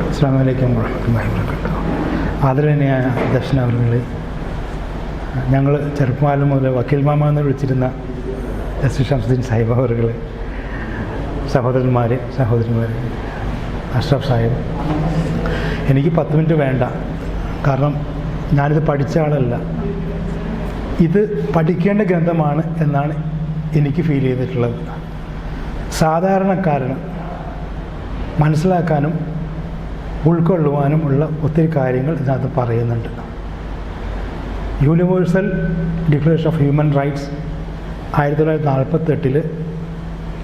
അസ്സലാമു അലൈക്കും വറഹ്മത്തുള്ളാഹി വബറകാതുഹു. ആദരണീയനായ ദർശനാവലികളെ, ഞങ്ങൾ ചെറുപ്പകാലം മുതൽ വക്കീൽ മാമ എന്ന് വിളിച്ചിരുന്ന എസ് ഷംസുദ്ദീൻ സാഹിബ് അവറുകൾ, സഹോദരന്മാർ, അഷ്റഫ് സാഹിബ്, എനിക്ക് 10 മിനിറ്റ് വേണ്ട. കാരണം ഞാനിത് പഠിച്ച ആളല്ല. ഇത് പഠിക്കേണ്ട ഗ്രന്ഥമാണ് എന്നാണ് എനിക്ക് ഫീൽ ചെയ്തിട്ടുള്ളത്. സാധാരണക്കാരന് മനസ്സിലാക്കാനും ഉൾക്കൊള്ളുവാനും ഉള്ള ഒത്തിരി കാര്യങ്ങൾ ഇതിനകത്ത് പറയുന്നുണ്ട്. Universal declaration of human rights 1948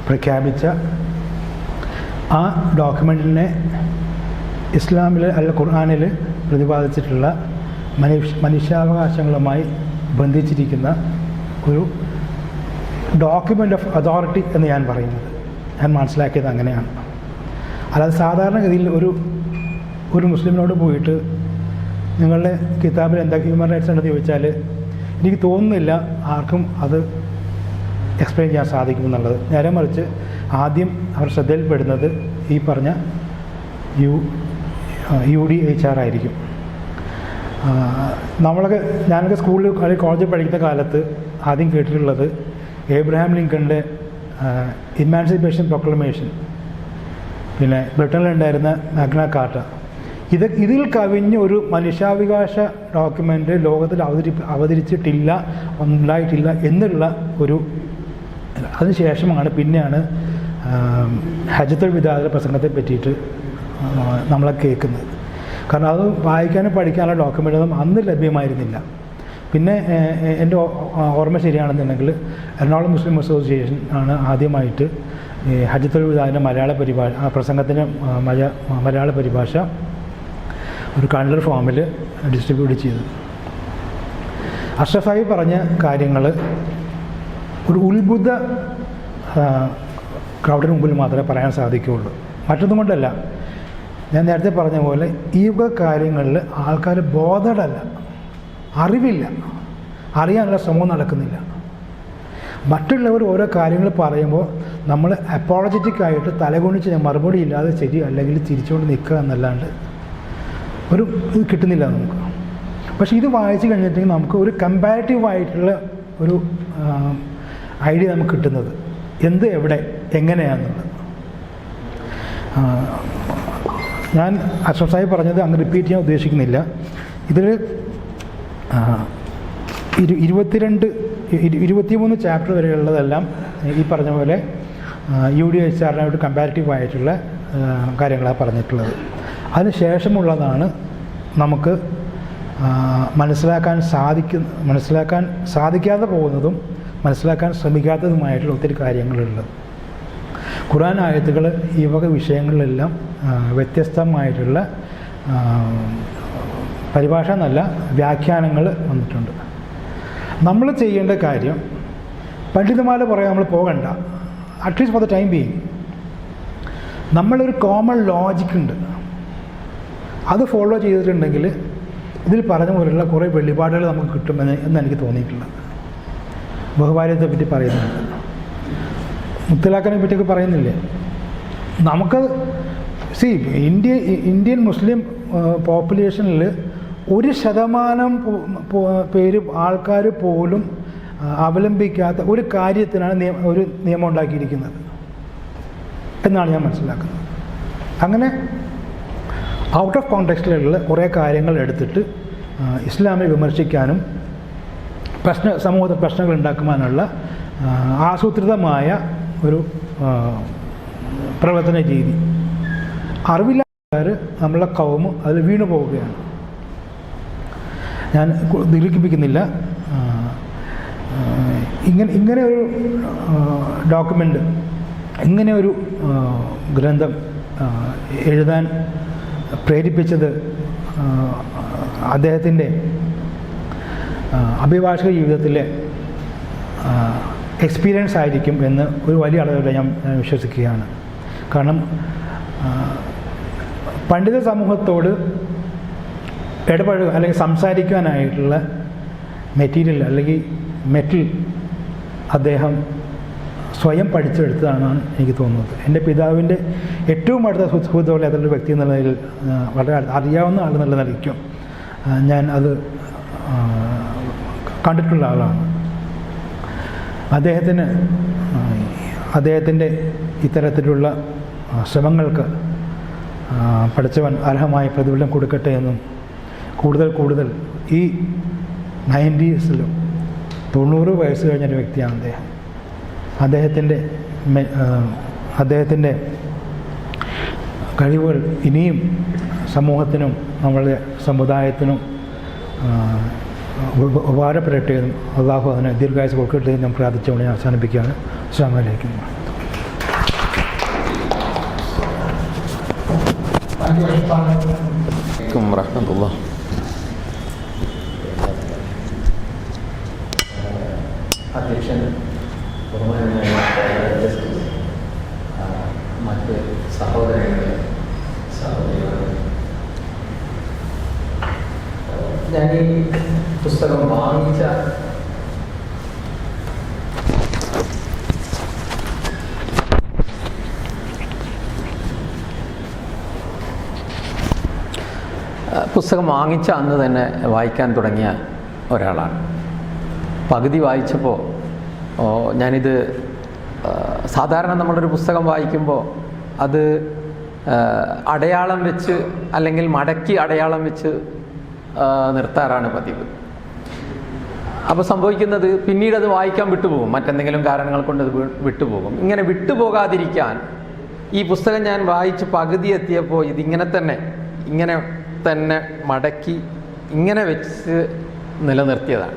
പ്രഖ്യാപിച്ച ആ ഡോക്യുമെൻറ്റിനെ ഇസ്ലാമിൽ അല്ല ഖുർആനിൽ പ്രതിപാദിച്ചിട്ടുള്ള മനുഷ്യാവകാശങ്ങളുമായി ബന്ധിച്ചിരിക്കുന്ന ഒരു ഡോക്യുമെൻ്റ് ഓഫ് അതോറിറ്റി എന്ന് ഞാൻ പറയുന്നത്. ഞാൻ മനസ്സിലാക്കിയത് അങ്ങനെയാണ്. അല്ലാതെ സാധാരണഗതിയിൽ ഒരു മുസ്ലിമിനോട് പോയിട്ട് നിങ്ങളുടെ കിതാബിൽ എന്താ ഹ്യൂമൻ റൈറ്റ്സ് ഉണ്ടെന്ന് ചോദിച്ചാൽ എനിക്ക് തോന്നുന്നില്ല ആർക്കും അത് എക്സ്പ്ലെയിൻ ചെയ്യാൻ സാധിക്കുമെന്നുള്ളത്. നേരെ മറിച്ച് ആദ്യം അവർ ശ്രദ്ധയിൽപ്പെടുന്നത് ഈ പറഞ്ഞ UDHR ആയിരിക്കും. ഞാനൊക്കെ സ്കൂളിൽ കോളേജിൽ പഠിക്കുന്ന കാലത്ത് ആദ്യം കേട്ടിട്ടുള്ളത് ഏബ്രഹാം ലിങ്കണിൻ്റെ ഇമാൻസിപ്പേഷൻ പ്രൊക്ലമേഷൻ, പിന്നെ ബ്രിട്ടനിലുണ്ടായിരുന്ന മാഗ്ന കാർട്ട. ഇതിൽ കവിഞ്ഞ് ഒരു മനുഷ്യാവകാശ ഡോക്യുമെൻ്റ് ലോകത്തിൽ അവതരിച്ചിട്ടില്ല, ഉണ്ടായിട്ടില്ല എന്നുള്ള ഒരു അതിനുശേഷമാണ് പിന്നെയാണ് ഹജ്ജത്തുൽ വിദാഇലെ പ്രസംഗത്തെ പറ്റിയിട്ട് നമ്മളെ കേൾക്കുന്നത്. കാരണം അത് വായിക്കാനും പഠിക്കാനുള്ള ഡോക്യുമെൻ്റൊന്നും അന്ന് ലഭ്യമായിരുന്നില്ല. പിന്നെ എൻ്റെ ഓർമ്മ ശരിയാണെന്നുണ്ടെങ്കിൽ എറണാകുളം മുസ്ലിം അസോസിയേഷൻ ആണ് ആദ്യമായിട്ട് ഹജ്ജത്തുൽ വിദാഇൻ്റെ മലയാള പരിഭാഷ, ആ പ്രസംഗത്തിന് മലയാള പരിഭാഷ ഒരു കണ്ടർ ഫോമിൽ ഡിസ്ട്രിബ്യൂട്ട് ചെയ്തത്. അഷ്റഫായി പറഞ്ഞ കാര്യങ്ങൾ ഒരു ഉത്ഭുത ക്രൗഡിന് മുമ്പിൽ മാത്രമേ പറയാൻ സാധിക്കുകയുള്ളൂ. മറ്റൊന്നും കൊണ്ടല്ല, ഞാൻ നേരത്തെ പറഞ്ഞ പോലെ ഈ കാര്യങ്ങളിൽ ആൾക്കാർ ബോധഡല്ല, അറിവില്ല, അറിയാനുള്ള ശ്രമം നടക്കുന്നില്ല. മറ്റുള്ളവർ ഓരോ കാര്യങ്ങൾ പറയുമ്പോൾ നമ്മൾ അപ്പോളജറ്റിക്കായിട്ട് തലകുണിച്ച് മറുപടി ഇല്ലാതെ ശരി അല്ലെങ്കിൽ ചിരിച്ചുകൊണ്ട് നിൽക്കുക എന്നല്ലാണ്ട് ഒരു ഇത് കിട്ടുന്നില്ല നമുക്ക്. പക്ഷേ ഇത് വായിച്ച് കഴിഞ്ഞിട്ടുണ്ടെങ്കിൽ നമുക്ക് ഒരു കമ്പാരിറ്റീവായിട്ടുള്ള ഒരു ഐഡിയ നമുക്ക് കിട്ടുന്നത് എന്ത് എവിടെ എങ്ങനെയാണെന്നുള്ളത്. ഞാൻ അഷ്റഫ് സാഹിബ് പറഞ്ഞത് അങ്ങ് റിപ്പീറ്റ് ചെയ്യാൻ ഉദ്ദേശിക്കുന്നില്ല. ഇതിൽ 23 ചാപ്റ്റർ വരെയുള്ളതെല്ലാം ഈ പറഞ്ഞ പോലെ UDHRനായിട്ട് കമ്പാരിറ്റീവ് ആയിട്ടുള്ള കാര്യങ്ങളാണ് പറഞ്ഞിട്ടുള്ളത്. അതിന് ശേഷമുള്ളതാണ് നമുക്ക് മനസ്സിലാക്കാൻ സാധിക്കാതെ പോകുന്നതും മനസ്സിലാക്കാൻ ശ്രമിക്കാത്തതുമായിട്ടുള്ള ഒത്തിരി കാര്യങ്ങളുള്ളത്. ഖുർആൻ ആയത്തുകൾ ഈ വക വിഷയങ്ങളിലെല്ലാം വ്യത്യസ്തമായിട്ടുള്ള പരിഭാഷ എന്നല്ല വ്യാഖ്യാനങ്ങൾ വന്നിട്ടുണ്ട്. നമ്മൾ ചെയ്യേണ്ട കാര്യം പണ്ഡിതന്മാർ പറയാൻ നമ്മൾ പോകണ്ട. At least for the time being നമ്മളൊരു കോമൺ ലോജിക്കുണ്ട്, അത് ഫോളോ ചെയ്തിട്ടുണ്ടെങ്കിൽ ഇതിൽ പറഞ്ഞ പോലെയുള്ള കുറേ വെളിപാടുകൾ നമുക്ക് കിട്ടുമെന്ന് എനിക്ക് തോന്നിയിട്ടുള്ളത്. ബഹുഭാര്യത്തെ പറ്റി പറയുന്നുണ്ട്, മുത്തലാഖിനെ പറ്റിയൊക്കെ പറയുന്നില്ലേ. നമുക്ക് ഇന്ത്യൻ മുസ്ലിം പോപ്പുലേഷനിൽ 1% പേര് ആൾക്കാർ പോലും അവലംബിക്കാത്ത ഒരു കാര്യത്തിനാണ് ഒരു നിയമം ഉണ്ടാക്കിയിരിക്കുന്നത് എന്നാണ് ഞാൻ മനസ്സിലാക്കുന്നത്. അങ്ങനെ ഔട്ട് ഓഫ് കോണ്ടെക്സ്റ്റിലുള്ള കുറേ കാര്യങ്ങൾ എടുത്തിട്ട് ഇസ്ലാമിനെ വിമർശിക്കാനും സമൂഹത്തിൽ പ്രശ്നങ്ങൾ ഉണ്ടാക്കുവാനുള്ള ആസൂത്രിതമായ ഒരു പ്രവർത്തന രീതി. അറിവില്ലാത്തവർ നമ്മളെ കൗമ് അതിൽ വീണു പോവുകയാണ്. ഞാൻ ദീർഘിപ്പിക്കുന്നില്ല. ഇങ്ങനെ ഒരു ഡോക്യുമെൻ്റ്, ഇങ്ങനെ ഒരു ഗ്രന്ഥം എഴുതാൻ പ്രേരിപ്പിച്ചത് അദ്ദേഹത്തിൻ്റെ അഭിഭാഷക ജീവിതത്തിലെ എക്സ്പീരിയൻസ് ആയിരിക്കും എന്ന് ഒരു വലിയ അളവിൽ ഞാൻ വിശ്വസിക്കുകയാണ്. കാരണം പണ്ഡിത സമൂഹത്തോട് ഇടപഴകുക അല്ലെങ്കിൽ സംസാരിക്കാനായിട്ടുള്ള മെറ്റീരിയൽ അല്ലെങ്കിൽ മെറ്റൽ അദ്ദേഹം സ്വയം പഠിച്ചെടുത്തതാണെന്നാണ് എനിക്ക് തോന്നുന്നത്. എൻ്റെ പിതാവിൻ്റെ ഏറ്റവും അടുത്ത സുഹൃത്തുക്കളെ അതിലൊരു വ്യക്തി എന്ന നിലയിൽ വളരെ അറിയാവുന്ന ആളെന്നുള്ള നിലയ്ക്കും ഞാൻ അത് കണ്ടിട്ടുള്ള ആളാണ്. അദ്ദേഹത്തിൻ്റെ ഇത്തരത്തിലുള്ള ശ്രമങ്ങൾക്ക് പഠിച്ചവൻ അർഹമായ പ്രതിഫലം കൊടുക്കട്ടെ എന്നും കൂടുതൽ ഈ 90s-ലും 90 വയസ്സ് കഴിഞ്ഞൊരു വ്യക്തിയാണ് അദ്ദേഹത്തിൻ്റെ കഴിവുകൾ ഇനിയും സമൂഹത്തിനും നമ്മളുടെ സമുദായത്തിനും ഉപകാരപ്പെടട്ടെ എന്നും അള്ളാഹു അതിന് ദീർഘായുസ്സ് കൊടുക്കട്ടെ എന്നും പ്രാർത്ഥിച്ചുകൊണ്ട് ഞാൻ അവസാനിപ്പിക്കുകയാണ്. അസ്സലാമു അലൈക്കും. അധ്യക്ഷൻ, ബഹുമാനനായ ജസ്റ്റിസ്, മറ്റ് സഹോദരങ്ങളെ, സഹോദരികളെ, ഞാൻ ഈ പുസ്തകം വാങ്ങിച്ച അന്ന് തന്നെ വായിക്കാൻ തുടങ്ങിയ ഒരാളാണ്. പകുതി വായിച്ചപ്പോൾ ഞാനിത് സാധാരണ നമ്മളൊരു പുസ്തകം വായിക്കുമ്പോൾ അത് അടയാളം വെച്ച് അല്ലെങ്കിൽ മടക്കി അടയാളം വെച്ച് നിർത്താറാണ് പതിവ്. അപ്പോൾ സംഭവിക്കുന്നത് പിന്നീട് അത് വായിക്കാൻ വിട്ടുപോകും, മറ്റെന്തെങ്കിലും കാരണങ്ങൾ കൊണ്ട് അത് വിട്ടുപോകും. ഇങ്ങനെ വിട്ടുപോകാതിരിക്കാൻ ഈ പുസ്തകം ഞാൻ വായിച്ച് പകുതി എത്തിയപ്പോൾ ഇതിങ്ങനെ തന്നെ മടക്കി ഇങ്ങനെ വെച്ച് നിലനിർത്തിയതാണ്.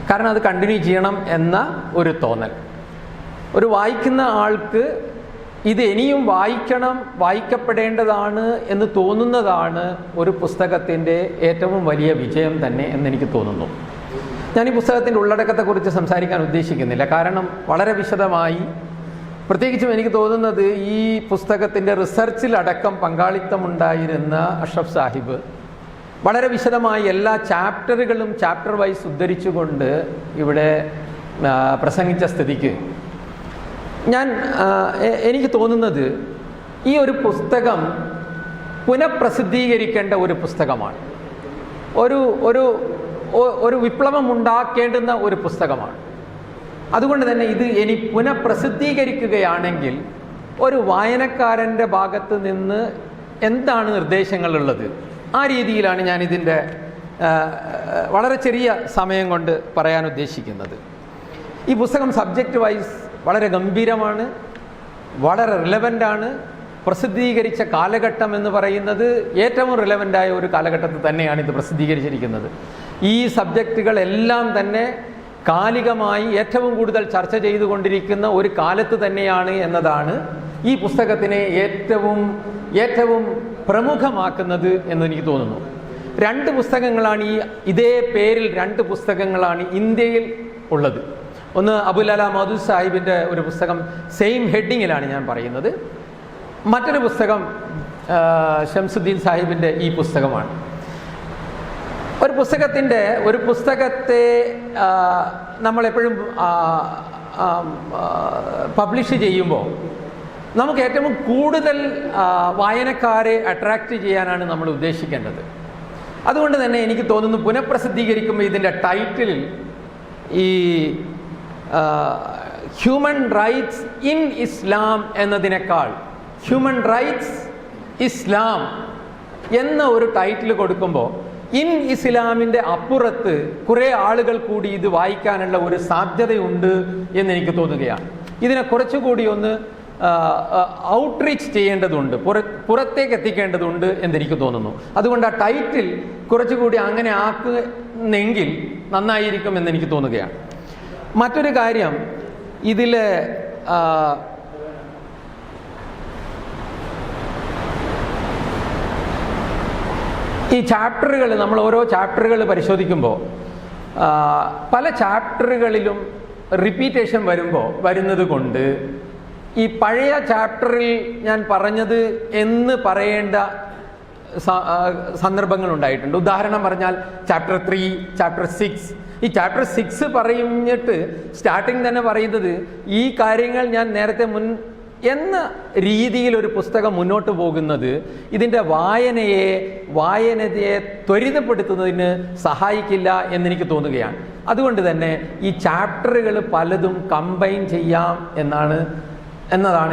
കാരണം അത് കണ്ടിന്യൂ ചെയ്യണം എന്ന ഒരു തോന്നൽ. ഒരു വായിക്കുന്ന ആൾക്ക് ഇത് ഇനിയും വായിക്കപ്പെടേണ്ടതാണ് എന്ന് തോന്നുന്നതാണ് ഒരു പുസ്തകത്തിൻ്റെ ഏറ്റവും വലിയ വിജയം തന്നെ എന്നെനിക്ക് തോന്നുന്നു. ഞാൻ ഈ പുസ്തകത്തിൻ്റെ ഉള്ളടക്കത്തെക്കുറിച്ച് സംസാരിക്കാൻ ഉദ്ദേശിക്കുന്നില്ല. കാരണം വളരെ വിശദമായി, പ്രത്യേകിച്ചും എനിക്ക് തോന്നുന്നത് ഈ പുസ്തകത്തിൻ്റെ റിസർച്ചിലടക്കം പങ്കാളിത്തമുണ്ടായിരുന്ന അഷ്റഫ് സാഹിബ് വളരെ വിശദമായി എല്ലാ ചാപ്റ്ററുകളും ചാപ്റ്റർ വൈസ് ഉദ്ധരിച്ചുകൊണ്ട് ഇവിടെ പ്രസംഗിച്ച സ്ഥിതിക്ക് എനിക്ക് തോന്നുന്നത് ഈ ഒരു പുസ്തകം പുനഃപ്രസിദ്ധീകരിക്കേണ്ട ഒരു പുസ്തകമാണ്. ഒരു വിപ്ലവം ഉണ്ടാക്കേണ്ടുന്ന ഒരു പുസ്തകമാണ്. അതുകൊണ്ട് തന്നെ ഇത് ഇനി പുനഃപ്രസിദ്ധീകരിക്കുകയാണെങ്കിൽ ഒരു വായനക്കാരൻ്റെ ഭാഗത്ത് നിന്ന് എന്താണ് നിർദ്ദേശങ്ങളുള്ളത്, ആ രീതിയിലാണ് ഞാനിതിൻ്റെ വളരെ ചെറിയ സമയം കൊണ്ട് പറയാൻ ഉദ്ദേശിക്കുന്നത്. ഈ പുസ്തകം സബ്ജക്റ്റ് വൈസ് വളരെ ഗംഭീരമാണ്, വളരെ റിലവൻ്റാണ്. പ്രസിദ്ധീകരിച്ച കാലഘട്ടം എന്ന് പറയുന്നത് ഏറ്റവും റിലവൻ്റായ ഒരു കാലഘട്ടത്തിൽ തന്നെയാണ് ഇത് പ്രസിദ്ധീകരിച്ചിരിക്കുന്നത്. ഈ സബ്ജക്റ്റുകളെല്ലാം തന്നെ കാലികമായി ഏറ്റവും കൂടുതൽ ചർച്ച ചെയ്തുകൊണ്ടിരിക്കുന്ന ഒരു കാലത്ത് തന്നെയാണ് എന്നതാണ് ഈ പുസ്തകത്തിനെ ഏറ്റവും പ്രമുഖമാക്കുന്നത് എന്നെനിക്ക് തോന്നുന്നു. 2 പുസ്തകങ്ങളാണ് ഇതേ പേരിൽ 2 പുസ്തകങ്ങളാണ് ഇന്ത്യയിൽ ഉള്ളത്. ഒന്ന് അബുൽ അല മൗദൂദ് സാഹിബിൻ്റെ ഒരു പുസ്തകം സെയിം ഹെഡിങ്ങിലാണ് ഞാൻ പറയുന്നത്. മറ്റൊരു പുസ്തകം ഷംസുദ്ദീൻ സാഹിബിൻ്റെ ഈ പുസ്തകമാണ്. ഒരു പുസ്തകത്തെ നമ്മളെപ്പോഴും പബ്ലിഷ് ചെയ്യുമ്പോൾ നമുക്ക് ഏറ്റവും കൂടുതൽ വായനക്കാരെ അട്രാക്റ്റ് ചെയ്യാനാണ് നമ്മൾ ഉദ്ദേശിക്കേണ്ടത്. അതുകൊണ്ട് തന്നെ എനിക്ക് തോന്നുന്നു പുനഃപ്രസിദ്ധീകരിക്കുമ്പോൾ ഇതിൻ്റെ ടൈറ്റിലിൽ ഈ ഹ്യൂമൻ റൈറ്റ്സ് ഇൻ ഇസ്ലാം എന്നതിനേക്കാൾ ഹ്യൂമൻ റൈറ്റ്സ് ഇസ്ലാം എന്ന ഒരു ടൈറ്റിൽ കൊടുക്കുമ്പോൾ ഇൻ ഇസ്ലാമിൻ്റെ അപ്പുറത്ത് കുറേ ആളുകൾ കൂടി ഇത് വായിക്കാനുള്ള ഒരു സാധ്യതയുണ്ട് എന്നെനിക്ക് തോന്നുകയാണ്. ഇതിനെ കുറച്ചുകൂടി ഒന്ന് ഔട്ട്റീച്ച് ചെയ്യേണ്ടതുണ്ട്, പുറത്തേക്ക് എത്തിക്കേണ്ടതുണ്ട് എന്നെനിക്ക് തോന്നുന്നു. അതുകൊണ്ട് ആ ടൈറ്റിൽ കുറച്ചുകൂടി അങ്ങനെ ആക്കുന്നെങ്കിൽ നന്നായിരിക്കും എന്നെനിക്ക് തോന്നുകയാണ്. മറ്റൊരു കാര്യം, ഇതിൽ ഈ ചാപ്റ്ററുകൾ, നമ്മൾ ഓരോ ചാപ്റ്ററുകൾ പരിശോധിക്കുമ്പോൾ പല ചാപ്റ്ററുകളിലും റിപ്പീറ്റേഷൻ വരുന്നത് കൊണ്ട് ഈ പഴയ ചാപ്റ്ററിൽ ഞാൻ പറഞ്ഞത് എന്ന് പറയേണ്ട സന്ദർഭങ്ങൾ ഉണ്ടായിട്ടുണ്ട്. ഉദാഹരണം പറഞ്ഞാൽ ചാപ്റ്റർ 3, ചാപ്റ്റർ 6 ഈ ചാപ്റ്റർ 6 പറഞ്ഞിട്ട് സ്റ്റാർട്ടിങ് തന്നെ പറയുന്നത് ഈ കാര്യങ്ങൾ ഞാൻ നേരത്തെ എന്ന രീതിയിൽ ഒരു പുസ്തകം മുന്നോട്ട് പോകുന്നത് ഇതിൻ്റെ വായനയെ ത്വരിതപ്പെടുത്തുന്നതിന് സഹായിക്കില്ല എന്നെനിക്ക് തോന്നുകയാണ്. അതുകൊണ്ട് തന്നെ ഈ ചാപ്റ്ററുകൾ പലതും കമ്പൈൻ ചെയ്യാം എന്നതാണ്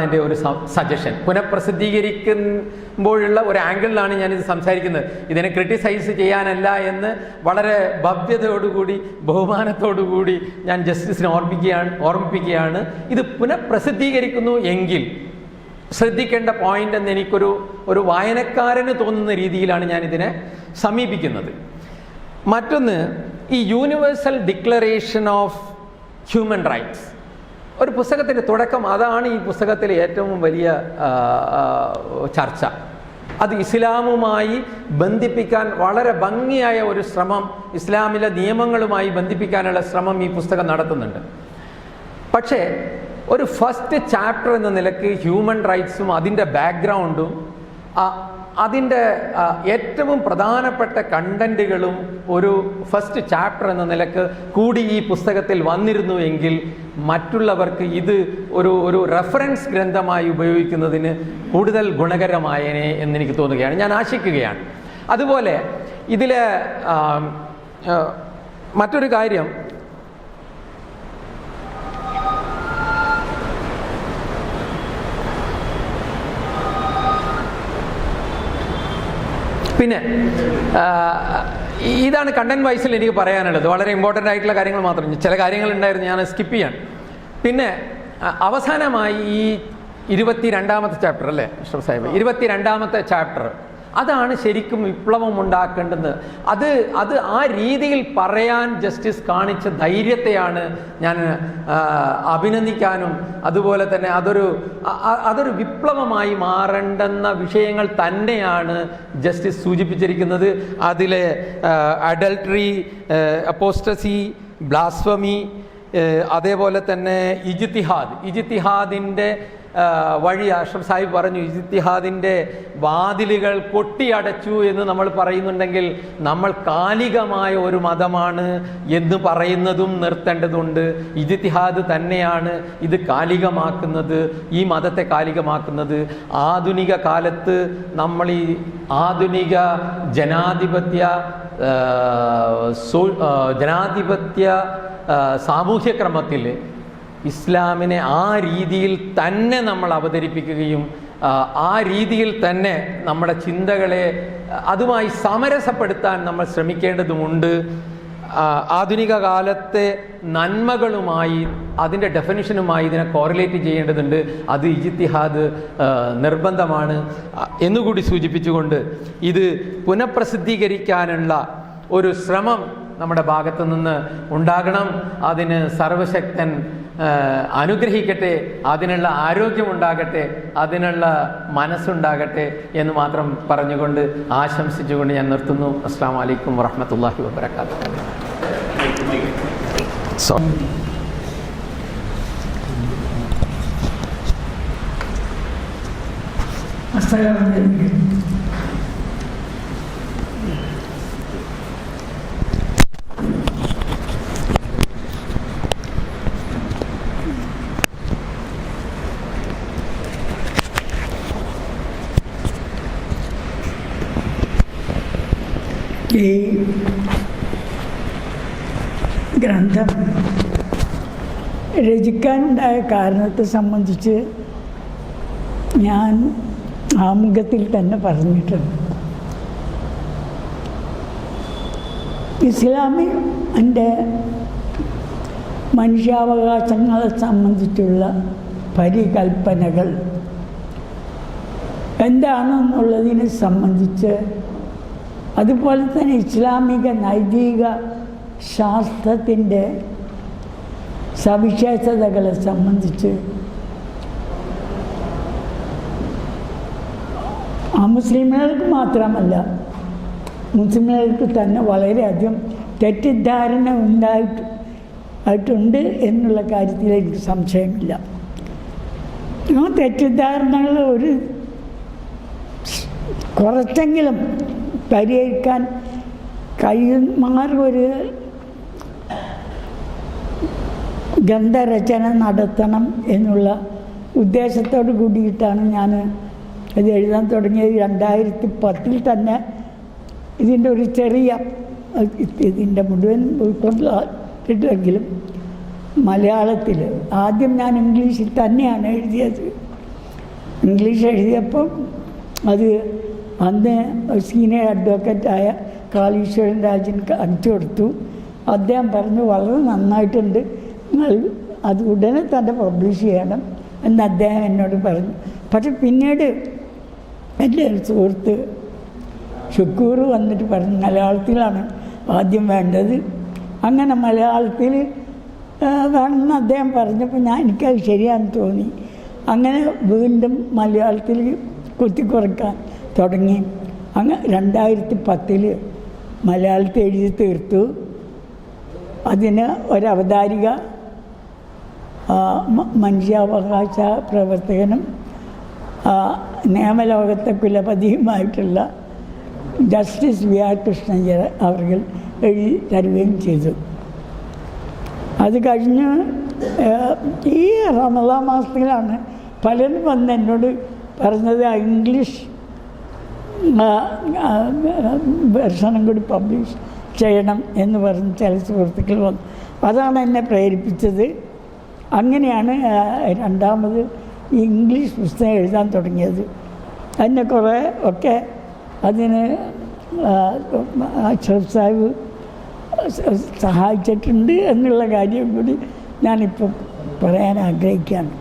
എൻ്റെ ഒരു സജഷൻ. പുനഃപ്രസിദ്ധീകരിക്കുമ്പോഴുള്ള ഒരു ആംഗിളിലാണ് ഞാനിത് സംസാരിക്കുന്നത്. ഇതിനെ ക്രിട്ടിസൈസ് ചെയ്യാനല്ല എന്ന് വളരെ ഭവ്യതയോടുകൂടി ബഹുമാനത്തോടുകൂടി ഞാൻ ജസ്റ്റിസിനെ ഓർമ്മിപ്പിക്കുകയാണ്. ഇത് പുനഃപ്രസിദ്ധീകരിക്കുന്നു എങ്കിൽ ശ്രദ്ധിക്കേണ്ട പോയിന്റ് എന്ന് എനിക്കൊരു വായനക്കാരന് തോന്നുന്ന രീതിയിലാണ് ഞാനിതിനെ സമീപിക്കുന്നത്. മറ്റൊന്ന്, ഈ universal declaration of human rights ഒരു പുസ്തകത്തിൻ്റെ തുടക്കം. അതാണ് ഈ പുസ്തകത്തിലെ ഏറ്റവും വലിയ ചർച്ച. അത് ഇസ്ലാമുമായി ബന്ധിപ്പിക്കാൻ വളരെ ഭംഗിയായ ഒരു ശ്രമം, ഇസ്ലാമിലെ നിയമങ്ങളുമായി ബന്ധിപ്പിക്കാനുള്ള ശ്രമം ഈ പുസ്തകം നടത്തുന്നുണ്ട്. പക്ഷേ ഒരു ഫസ്റ്റ് ചാപ്റ്റർ എന്ന നിലയ്ക്ക് ഹ്യൂമൻ റൈറ്റ്സും അതിൻ്റെ ബാക്ക്ഗ്രൗണ്ടും അതിൻ്റെ ഏറ്റവും പ്രധാനപ്പെട്ട കണ്ടന്റുകളും ഒരു ഫസ്റ്റ് ചാപ്റ്റർ എന്ന നിലക്ക് കൂടി ഈ പുസ്തകത്തിൽ വന്നിരുന്നു എങ്കിൽ മറ്റുള്ളവർക്ക് ഇത് ഒരു റെഫറൻസ് ഗ്രന്ഥമായി ഉപയോഗിക്കുന്നതിന് കൂടുതൽ ഗുണകരമായേനെ എന്നെനിക്ക് തോന്നുകയാണ്, ഞാൻ ആശിക്കുകയാണ്. അതുപോലെ ഇതിലെ മറ്റൊരു കാര്യം, പിന്നെ ഇതാണ് കണ്ടന്റ് വൈസിൽ എനിക്ക് പറയാനുള്ളത്. വളരെ ഇമ്പോർട്ടൻ്റ് ആയിട്ടുള്ള കാര്യങ്ങൾ മാത്രം, ചില കാര്യങ്ങൾ ഉണ്ടായിരുന്നു, ഞാൻ സ്കിപ്പ് ചെയ്യാൻ. പിന്നെ അവസാനമായി ഈ 22ാമത്തെ ചാപ്റ്റർ അല്ലേ അഷ്റഫ് സാഹിബ്, 22ാമത്തെ ചാപ്റ്റർ, അതാണ് ശരിക്കും വിപ്ലവം ഉണ്ടാക്കേണ്ടത്. അത് ആ രീതിയിൽ പറയാൻ ജസ്റ്റിസ് കാണിച്ച ധൈര്യത്തെയാണ് ഞാൻ അഭിനന്ദിക്കാനും, അതുപോലെ തന്നെ അതൊരു വിപ്ലവമായി മാറേണ്ടുന്ന വിഷയങ്ങൾ തന്നെയാണ് ജസ്റ്റിസ് സൂചിപ്പിച്ചിരിക്കുന്നത്. അതിലെ അഡൾട്ടറി, അപ്പോസ്റ്റസി, ബ്ലാസ്ഫമി, അതേപോലെ തന്നെ ഇജ്തിഹാദിൻ്റെ വഴി അഷ്റഫ് സാഹിബ് പറഞ്ഞു. ഇജ്തിഹാദിൻ്റെ വാതിലുകൾ കൊട്ടിയടച്ചു എന്ന് നമ്മൾ പറയുന്നുണ്ടെങ്കിൽ നമ്മൾ കാലികമായ ഒരു മതമാണ് എന്ന് പറയുന്നതും നിർത്തേണ്ടതുണ്ട്. ഇജ്തിഹാദ് തന്നെയാണ് ഇത് കാലികമാക്കുന്നത്, ഈ മതത്തെ കാലികമാക്കുന്നത്. ആധുനിക കാലത്ത് നമ്മൾ ഈ ആധുനിക ജനാധിപത്യ സാമൂഹ്യക്രമത്തിൽ ഇസ്ലാമിനെ ആ രീതിയിൽ തന്നെ നമ്മൾ അവതരിപ്പിക്കുകയും ആ രീതിയിൽ തന്നെ നമ്മുടെ ചിന്തകളെ അതുമായി സമരസപ്പെടുത്താൻ നമ്മൾ ശ്രമിക്കേണ്ടതുമുണ്ട്. ആധുനിക കാലത്തെ നന്മകളുമായി അതിൻ്റെ ഡെഫിനിഷനുമായി ഇതിനെ കോറിലേറ്റ് ചെയ്യേണ്ടതുണ്ട്. അത് ഇജ്തിഹാദ് നിർബന്ധമാണ് എന്നുകൂടി സൂചിപ്പിച്ചുകൊണ്ട് ഇത് പുനഃപ്രസിദ്ധീകരിക്കാനുള്ള ഒരു ശ്രമം നമ്മുടെ ഭാഗത്തു നിന്ന് ഉണ്ടാകണം. അതിന് സർവശക്തൻ അനുഗ്രഹിക്കട്ടെ, അതിനുള്ള ആരോഗ്യമുണ്ടാകട്ടെ, അതിനുള്ള മനസ്സുണ്ടാകട്ടെ എന്ന് മാത്രം പറഞ്ഞുകൊണ്ട് ആശംസിച്ചുകൊണ്ട് ഞാൻ നിർത്തുന്നു. അസ്സലാമു അലൈക്കും വറഹ്മത്തുള്ളാഹി വബറകാതുഹു. ഈ ഗ്രന്ഥം രചിക്കാനുണ്ടായ കാരണത്തെ സംബന്ധിച്ച് ഞാൻ ആമുഖത്തിൽ തന്നെ പറഞ്ഞിട്ടുണ്ട്. ഇസ്ലാമിൻ്റെ മനുഷ്യാവകാശങ്ങളെ സംബന്ധിച്ചുള്ള പരികൽപ്പനകൾ എന്താണെന്നുള്ളതിനെ സംബന്ധിച്ച്, അതുപോലെ തന്നെ ഇസ്ലാമിക നൈതിക ശാസ്ത്രത്തിൻ്റെ സവിശേഷതകളെ സംബന്ധിച്ച് അമുസ്ലിമുകൾക്ക് മാത്രമല്ല മുസ്ലിമുകൾക്ക് തന്നെ വളരെയധികം തെറ്റിദ്ധാരണ ആയിട്ടുണ്ട് എന്നുള്ള കാര്യത്തിൽ എനിക്ക് സംശയമില്ല. ആ തെറ്റിദ്ധാരണകൾ കുറച്ചെങ്കിലും പരിഹരിക്കാൻ കഴിയുമാറൊരു ഗ്രന്ഥരചന നടത്തണം എന്നുള്ള ഉദ്ദേശത്തോട് കൂടിയിട്ടാണ് ഞാൻ ഇത് എഴുതാൻ തുടങ്ങിയത്. 2010 തന്നെ ഇതിൻ്റെ ഒരു ചെറിയ ഇതിൻ്റെ മുഴുവൻ ഉൾക്കൊണ്ടിട്ടെങ്കിലും മലയാളത്തിൽ ആദ്യം ഞാൻ ഇംഗ്ലീഷിൽ തന്നെയാണ് എഴുതിയത്. ഇംഗ്ലീഷ് എഴുതിയപ്പം അത് അന്ന് സീനിയർ അഡ്വക്കറ്റായ കാളീശ്വരൻ രാജന് അടിച്ചു കൊടുത്തു. അദ്ദേഹം പറഞ്ഞു വളരെ നന്നായിട്ടുണ്ട്, നിങ്ങൾ അത് ഉടനെ തന്നെ പബ്ലിഷ് ചെയ്യണം എന്ന് അദ്ദേഹം എന്നോട് പറഞ്ഞു. പക്ഷെ പിന്നീട് എൻ്റെ ഒരു സുഹൃത്ത് ഷുക്കൂർ വന്നിട്ട് പറഞ്ഞു മലയാളത്തിലാണ് ആദ്യം വേണ്ടത്. അങ്ങനെ മലയാളത്തിൽ വേണമെന്ന് അദ്ദേഹം പറഞ്ഞപ്പോൾ എനിക്കത് ശരിയാണെന്ന് തോന്നി. അങ്ങനെ വീണ്ടും മലയാളത്തിൽ കുത്തിക്കുറക്കാൻ തുടങ്ങി. അങ്ങ് 2010 മലയാളത്തിൽ എഴുതി തീർത്തു. അതിന് ഒരവതാരിക മനുഷ്യാവകാശ പ്രവർത്തകനും നിയമലോകത്തെ കുലപതിയുമായിട്ടുള്ള ജസ്റ്റിസ് വി ആർ കൃഷ്ണയ്യർ അവർ എഴുതി തരുകയും ചെയ്തു. അത് കഴിഞ്ഞ് ഈ റമദാൻ മാസത്തിലാണ് പലരും വന്ന് എന്നോട് പറഞ്ഞത് ഇംഗ്ലീഷ് വെർഷനും കൂടി പബ്ലിഷ് ചെയ്യണം എന്ന് പറഞ്ഞ് ചില സുഹൃത്തുക്കൾ വന്നു. അതാണ് എന്നെ പ്രേരിപ്പിച്ചത്. അങ്ങനെയാണ് രണ്ടാമത് ഈ ഇംഗ്ലീഷ് പുസ്തകം എഴുതാൻ തുടങ്ങിയത്. എന്നെ കുറേ ഒക്കെ അതിന് അഷ്റഫ് സാഹിബ് സഹായിച്ചിട്ടുണ്ട് എന്നുള്ള കാര്യം കൂടി ഞാനിപ്പോൾ പറയാൻ ആഗ്രഹിക്കുകയാണ്.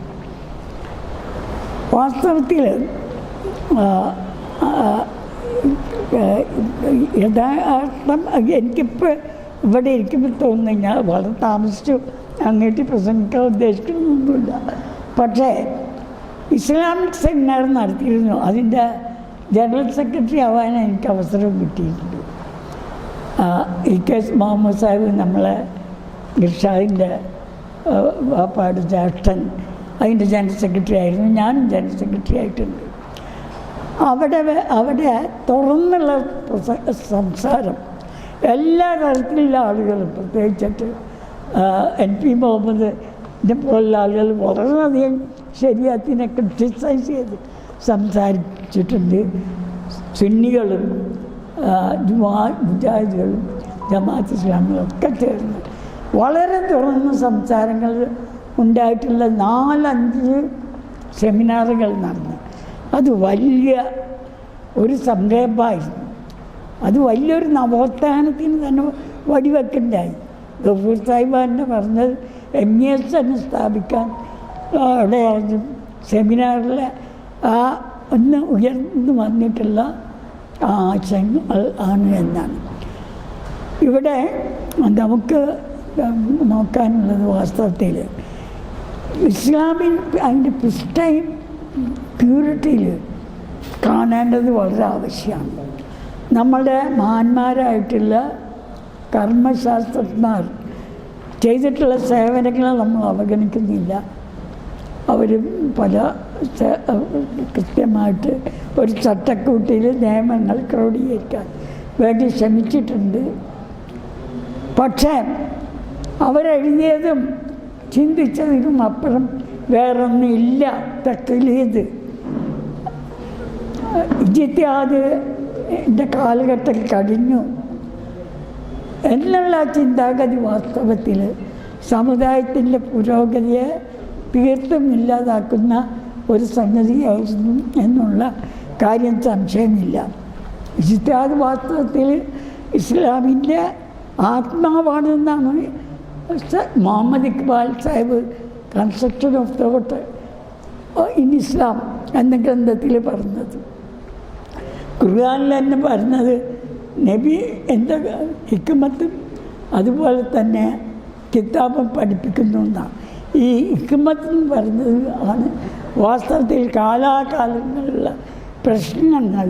വാസ്തവത്തിൽ യഥാർത്ഥം എനിക്കിപ്പോൾ ഇവിടെ ഇരിക്കുമ്പോൾ തോന്നുന്നു ഞാൻ വളരെ താമസിച്ചു അങ്ങോട്ട് പ്രസംഗിക്കാൻ ഉദ്ദേശിക്കുന്നൊന്നുമില്ല. പക്ഷേ ഇസ്ലാമിക് സെമിനാർ നടത്തിയിരുന്നു. അതിൻ്റെ ജനറൽ സെക്രട്ടറി ആവാൻ എനിക്ക് അവസരം കിട്ടിയിട്ടുണ്ട്. കെ മുഹമ്മദ് സാഹിബ് നമ്മളെ ഇർഷാദിൻ്റെ വാപ്പാട് ജ്യേഷ്ഠൻ അതിൻ്റെ ജനറൽ സെക്രട്ടറി ആയിരുന്നു. ഞാനും ജനറൽ സെക്രട്ടറി ആയിട്ടുണ്ട്. അവിടെ തുറന്നുള്ള സംസാരം എല്ലാ തരത്തിലുള്ള ആളുകളും, പ്രത്യേകിച്ചിട്ട് NP മുഹമ്മദിനെ പോലുള്ള ആളുകൾ വളരെയധികം ശരീഅത്തിനെ ക്രിട്ടിസൈസ് ചെയ്ത് സംസാരിച്ചിട്ടുണ്ട്. സുന്നികളും മുജാഹിദുകളും ജമാഅത്ത് ഇസ്ലാമികളും ഒക്കെ ചേർന്ന് വളരെ തുറന്ന സംസാരങ്ങൾ ഉണ്ടായിട്ടുള്ള 4-5 സെമിനാറുകൾ നടന്നു. അത് വലിയ ഒരു സംരംഭമായിരുന്നു. അത് വലിയൊരു നവോത്ഥാനത്തിന് തന്നെ വഴിവെക്കുണ്ടായി. ഗഫൂർ സാഹിബ് തന്നെ പറഞ്ഞത് MES തന്നെ സ്ഥാപിക്കാൻ അവിടെ സെമിനാറിൽ ഒന്ന് ഉയർന്നു വന്നിട്ടുള്ള ആശയങ്ങൾ ആണ് എന്നാണ്. ഇവിടെ നമുക്ക് നോക്കാനുള്ളത് വാസ്തവത്തിൽ ഇസ്ലാമിൽ അതിൻ്റെ പുസ്റ്റയും പ്യൂരിറ്റിയിൽ കാണേണ്ടത് വളരെ ആവശ്യമാണ്. നമ്മുടെ മഹാന്മാരായിട്ടുള്ള കർമ്മശാസ്ത്രജ്ഞർ ചെയ്തിട്ടുള്ള സേവനങ്ങളെ നമ്മൾ അവഗണിക്കുന്നില്ല. അവർ പല കൃത്യമായിട്ട് ഒരു ചട്ടക്കൂട്ടിൽ നിയമങ്ങൾ ക്രോഡീകരിക്കാൻ വേണ്ടി ശ്രമിച്ചിട്ടുണ്ട്. പക്ഷേ അവരെഴുതിയതും ചിന്തിച്ചതിനും അപ്പുറം വേറൊന്നുമില്ല. തഖ്ലീദ് ഇജ്തിഹാദിൻ്റെ കാലഘട്ടം കഴിഞ്ഞു എന്നുള്ള ചിന്താഗതി വാസ്തവത്തിൽ സമുദായത്തിൻ്റെ പുരോഗതിയെ തീർത്തും ഇല്ലാതാക്കുന്ന ഒരു സംഗതിയായിരുന്നു എന്നുള്ള കാര്യം സംശയമില്ല. ഇജ്തിഹാദ് വാസ്തവത്തിൽ ഇസ്ലാമിൻ്റെ ആത്മാവാണെന്നാണ് മുഹമ്മദ് ഇക്ബാൽ സാഹിബ് construction of thought in Islam എന്ന ഗ്രന്ഥത്തിൽ പറഞ്ഞത്. ഖുർആനിൽ തന്നെ പറഞ്ഞത് നബി എന്താ ഹിക്മത്തും അതുപോലെ തന്നെ കിതാബും പഠിപ്പിക്കുന്നു എന്നാണ്. ഈ ഹിക്മത്ത് എന്ന് പറയുന്നത് ആണ് വാസ്തവത്തിൽ കാലാകാലങ്ങളിലുള്ള പ്രശ്നങ്ങൾ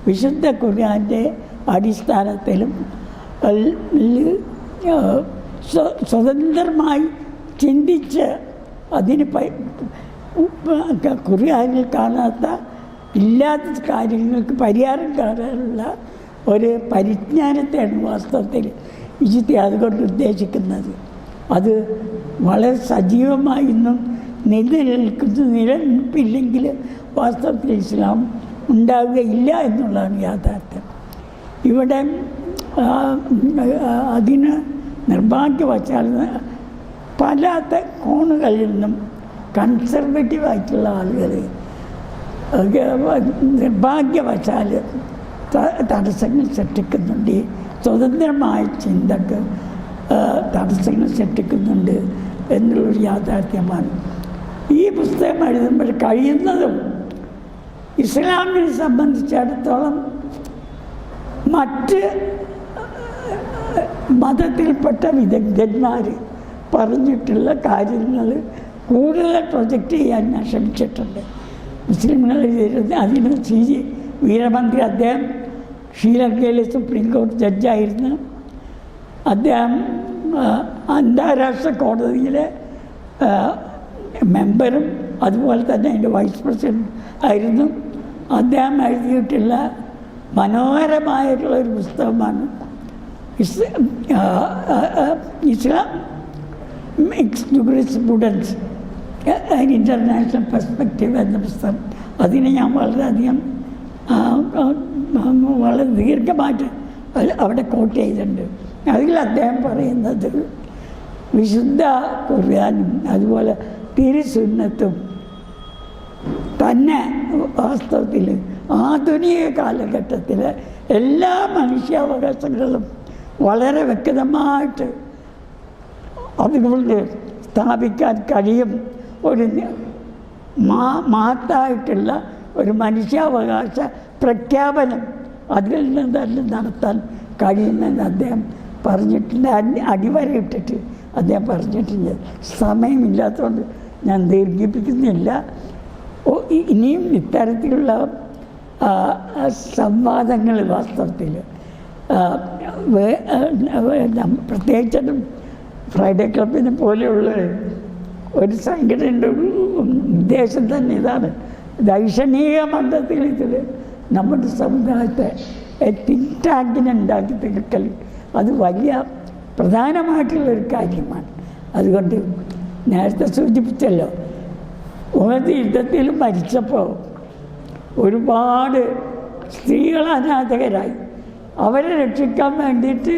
വിശുദ്ധ ഖുർആൻ്റെ അടിസ്ഥാനത്തിലും സ്വതന്ത്രമായി ചിന്തിച്ച് അതിന് ഖുർആനിൽ കാണാത്ത ഇല്ലാത്ത കാര്യങ്ങൾക്ക് പരിഹാരം കാണാനുള്ള ഒരു പരിജ്ഞാനത്തെയാണ് വാസ്തവത്തിൽ ഇജ്തിഹാദ് കൊണ്ട് ഉദ്ദേശിക്കുന്നത്. അത് വളരെ സജീവമായി ഇന്നും നിലനിൽപ്പില്ലെങ്കിൽ വാസ്തവത്തിൽ ഇസ്ലാം ഉണ്ടാവുകയില്ല എന്നുള്ളതാണ് യാഥാർത്ഥ്യം. ഇവിടെ അതിന് നിർഭാഗ്യവശാൽ പല കോണുകളിൽ നിന്നും കൺസർവേറ്റീവായിട്ടുള്ള ആളുകൾ നിർഭാഗ്യവശാൽ തടസ്സങ്ങൾ സൃഷ്ടിക്കുന്നുണ്ട്. സ്വതന്ത്രമായ ചിന്തക്ക് തടസ്സങ്ങൾ സൃഷ്ടിക്കുന്നുണ്ട് എന്നുള്ളൊരു യാഥാർത്ഥ്യമാണ്. ഈ പുസ്തകം എഴുതുമ്പോൾ കഴിയുന്നതും ഇസ്ലാമിനെ സംബന്ധിച്ചിടത്തോളം മറ്റ് മതത്തിൽപ്പെട്ട വിദഗ്ധന്മാർ പറഞ്ഞിട്ടുള്ള കാര്യങ്ങൾ കൂടുതൽ പ്രൊജക്റ്റ് ചെയ്യാൻ ഞാൻ ശ്രമിച്ചിട്ടുണ്ട്. മുസ്ലിങ്ങൾ അതിന് വീരമന്ത്രി അദ്ദേഹം ശ്രീലങ്കയിലെ സുപ്രീം കോടതി ജഡ്ജായിരുന്നു. അദ്ദേഹം അന്താരാഷ്ട്ര കോടതിയിലെ മെമ്പറും അതുപോലെ തന്നെ അതിൻ്റെ വൈസ് പ്രസിഡന്റ് ആയിരുന്നു. അദ്ദേഹം എഴുതിയിട്ടുള്ള മനോഹരമായിട്ടുള്ള ഒരു പുസ്തകമാണ് ഇസ്ലാം ജൂറിസ്പ്രുഡൻസ് ഇൻ്റർനാഷണൽ പെർസ്പെക്റ്റീവ് എന്ന പുസ്തകം. അതിനെ ഞാൻ വളരെയധികം വളരെ ദീർഘമായിട്ട് അവിടെ കോട്ട് ചെയ്തിട്ടുണ്ട്. അതിൽ അദ്ദേഹം പറയുന്നത് വിശുദ്ധ ഖുർആനും അതുപോലെ തിരുസുന്നത്തും തന്നെ വാസ്തവത്തിൽ ആധുനിക കാലഘട്ടത്തിൽ എല്ലാ മനുഷ്യാവകാശങ്ങളും വളരെ വ്യക്തമായിട്ട് അതുകൊണ്ട് സ്ഥാപിക്കാൻ കഴിയും. ഒരു മഹത്തായിട്ടുള്ള ഒരു മനുഷ്യാവകാശ പ്രഖ്യാപനം അതിൽ നിന്ന് തന്നെ നടത്താൻ കഴിയുമെന്ന് അദ്ദേഹം പറഞ്ഞിട്ടുണ്ട്. അടിവരയിട്ടിട്ട് അദ്ദേഹം പറഞ്ഞിട്ടുണ്ട്. സമയമില്ലാത്തതുകൊണ്ട് ഞാൻ ദീർഘിപ്പിക്കുന്നില്ല. ഇനിയും ഇത്തരത്തിലുള്ള സംവാദങ്ങൾ വാസ്തവത്തിൽ പ്രത്യേകിച്ചും ഫ്രൈഡേ ക്ലബിനെ പോലെയുള്ള ഒരു സംഘടനയുടെ ഉദ്ദേശം തന്നെ ഇതാണ്. ദൈക്ഷണിക മണ്ഡലത്തിൽ നമ്മുടെ സമുദായത്തെ തിങ്ക് ടാങ്കിനെ ഉണ്ടാക്കി തീർക്കൽ അത് വലിയ പ്രധാനമായിട്ടുള്ളൊരു കാര്യമാണ്. അതുകൊണ്ട് നേരത്തെ സൂചിപ്പിച്ചല്ലോ, ഒരു യുദ്ധത്തിൽ മരിച്ചപ്പോൾ ഒരുപാട് സ്ത്രീകൾ അനാഥകരായി. അവരെ രക്ഷിക്കാൻ വേണ്ടിയിട്ട്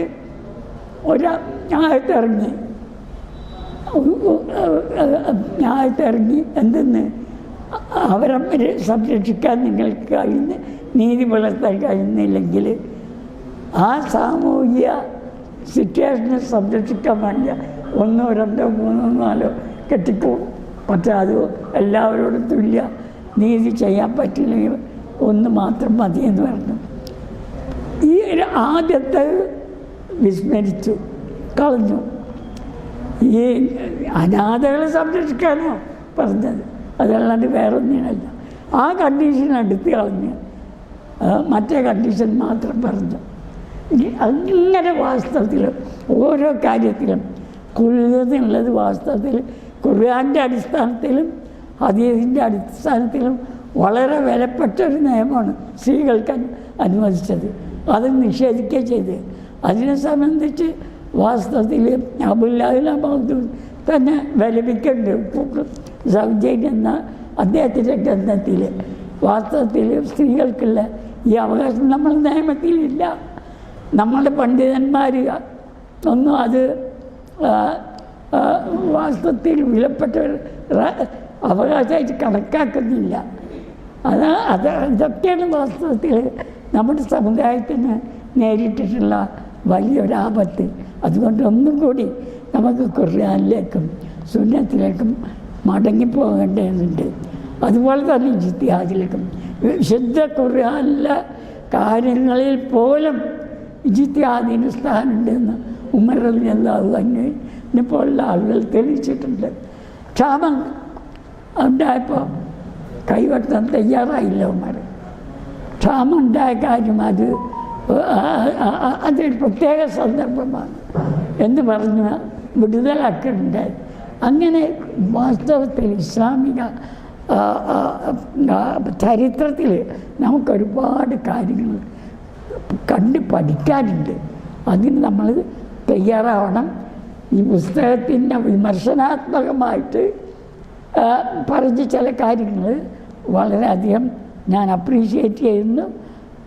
ഞായത്തിറങ്ങി എന്തെന്ന് അവരെ സംരക്ഷിക്കാൻ നിങ്ങൾക്ക് നീതി പുലർത്താൻ കഴിയുന്നില്ലെങ്കിൽ ആ സാമൂഹിക സിറ്റുവേഷനെ സംരക്ഷിക്കാൻ വേണ്ടി 1, 2, 3, 4 കെട്ടിക്കോ പറ്റാതെ എല്ലാവരോടും തുല്യ നീതി ചെയ്യാൻ പറ്റില്ലെങ്കിൽ 1 മാത്രം മതി എന്ന് പറഞ്ഞു. ഈ ആദ്യത്തെ വിസ്മരിച്ചു കളഞ്ഞു. ഈ അനാഥകളെ സംരക്ഷിക്കാനോ പറഞ്ഞത്, അതല്ലാണ്ട് വേറെ ഒന്നിനല്ല. ആ കണ്ടീഷൻ എടുത്ത് കളഞ്ഞ് മറ്റേ കണ്ടീഷൻ മാത്രം പറഞ്ഞു. അങ്ങനെ വാസ്തവത്തിൽ ഓരോ കാര്യത്തിലും കുല്ലുള്ളത് വാസ്തവത്തിൽ ഖുർആൻ്റെ അടിസ്ഥാനത്തിലും ഹദീസിൻ്റെ അടിസ്ഥാനത്തിലും വളരെ വിലപ്പെട്ടൊരു നിയമമാണ് സ്ത്രീകൾക്ക് അനുവദിച്ചത്. അത് നിഷേധിക്കുകയും ചെയ്ത് അതിനെ സംബന്ധിച്ച് വാസ്തവത്തിൽ അബുല്ലാഹിൽ മൗദൂദ് തന്നെ വിലപിക്കുന്നുണ്ട്. സൗജൈൻ എന്ന അദ്ദേഹത്തിൻ്റെ ഗ്രന്ഥത്തിൽ വാസ്തവത്തിൽ സ്ത്രീകൾക്കുള്ള ഈ അവകാശം നമ്മൾ നിയമത്തിലില്ല. നമ്മുടെ പണ്ഡിതന്മാർ ഒന്നും അത് വാസ്തവത്തിൽ വിലപ്പെട്ട അവകാശമായിട്ട് കണക്കാക്കുന്നില്ല. ഇതൊക്കെയാണ് വാസ്തവത്തിൽ നമ്മുടെ സമുദായത്തിന് നേരിട്ടിട്ടുള്ള വലിയൊരാപത്ത്. അതുകൊണ്ട് ഒന്നും കൂടി നമുക്ക് ഖുർആനിലേക്കും സുന്നത്തിലേക്കും മടങ്ങിപ്പോകേണ്ടതുണ്ട്. അതുപോലെ തന്നെ ഇജ്തിഹാദിലേക്കും വിശുദ്ധ ഖുർആനിലെ കാര്യങ്ങളിൽ പോലും ഇജ്തിഹാദിന് സ്ഥാനമുണ്ടെന്ന് ഉമർ റളിയല്ലാഹു അൻഹുവിനെ പോലുള്ള ആളുകൾ തെളിയിച്ചിട്ടുണ്ട്. ക്ഷാമം ഉണ്ടായപ്പോൾ കൈവെട്ടാൻ തയ്യാറായില്ല ഉമർ. ക്ഷാമം ഉണ്ടായ കാര്യം അതൊരു പ്രത്യേക സന്ദർഭമാണ് എന്ന് പറഞ്ഞ് വിടുതലാക്കുന്നുണ്ടായി. അങ്ങനെ വാസ്തവത്തിൽ ഇസ്ലാമിക ചരിത്രത്തിൽ നമുക്കൊരുപാട് കാര്യങ്ങൾ കണ്ട് പഠിക്കാനുണ്ട്. അതിന് നമ്മൾ തയ്യാറാവണം. ഈ പുസ്തകത്തിൻ്റെ വിമർശനാത്മകമായിട്ട് പറഞ്ഞ ചില കാര്യങ്ങൾ വളരെയധികം ഞാൻ അപ്രീഷിയേറ്റ് ചെയ്യുന്നു.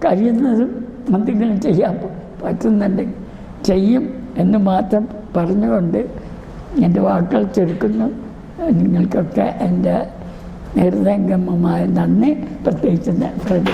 കഴിയുന്നതും എന്തെങ്കിലും ചെയ്യാൻ പറ്റുന്നുണ്ടെങ്കിൽ ചെയ്യും എന്ന് മാത്രം പറഞ്ഞുകൊണ്ട് എൻ്റെ വാക്കുകൾ ചുരുക്കുന്നു. നിങ്ങൾക്കൊക്കെ എൻ്റെ ഹൃദയംഗമമായ നന്ദി, പ്രത്യേകിച്ച് ഫ്രണ്ട്